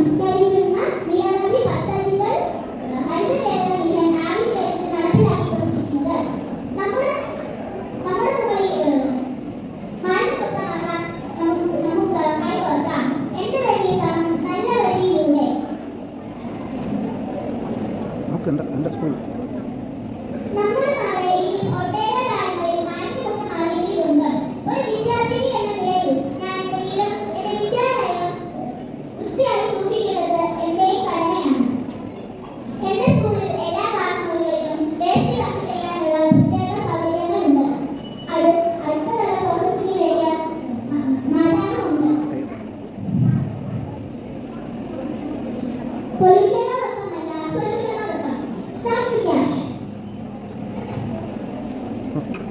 സംസ്കരിക്കുന്ന നിരവധി പദ്ധതികൾ ഹരിത കേരള മിഷൻ ആവിഷ്കരിച്ച് നടപ്പിലാക്കിക്കൊണ്ടിരിക്കുന്നത്. നമ്മുടെ മുകളിൽ മാനമുക്തമാക്കാൻ നമുക്ക് കൈകോർക്കാം. എന്റെ വഴി നല്ല വഴിയിലൂടെ. നമ്മുടെ നാട് ഇനി ഒട്ടേറെ കാര്യങ്ങളിൽ മാനമുക്തമാകേണ്ടതുണ്ട്. ഒരു വിദ്യാർത്ഥിനി എന്ന നിലയിൽ ഞാൻ എന്റെ വിദ്യാലയം വൃത്തിയായി സൂക്ഷിക്കേണ്ടത് എന്റെയും കടമയാണ്. എന്റെ സ്കൂളിൽ എല്ലാ ക്ലാസ് മുറികളിലും വേസ്റ്റ് കളക്ട് ചെയ്യാനുള്ള പ്രത്യേക സൗകര്യങ്ങളുണ്ട്. അടുത്ത തല പ്രോസസ്സിംഗിലേക്ക് മാറ്റാനുമുണ്ട്. പൊല്യൂഷൻ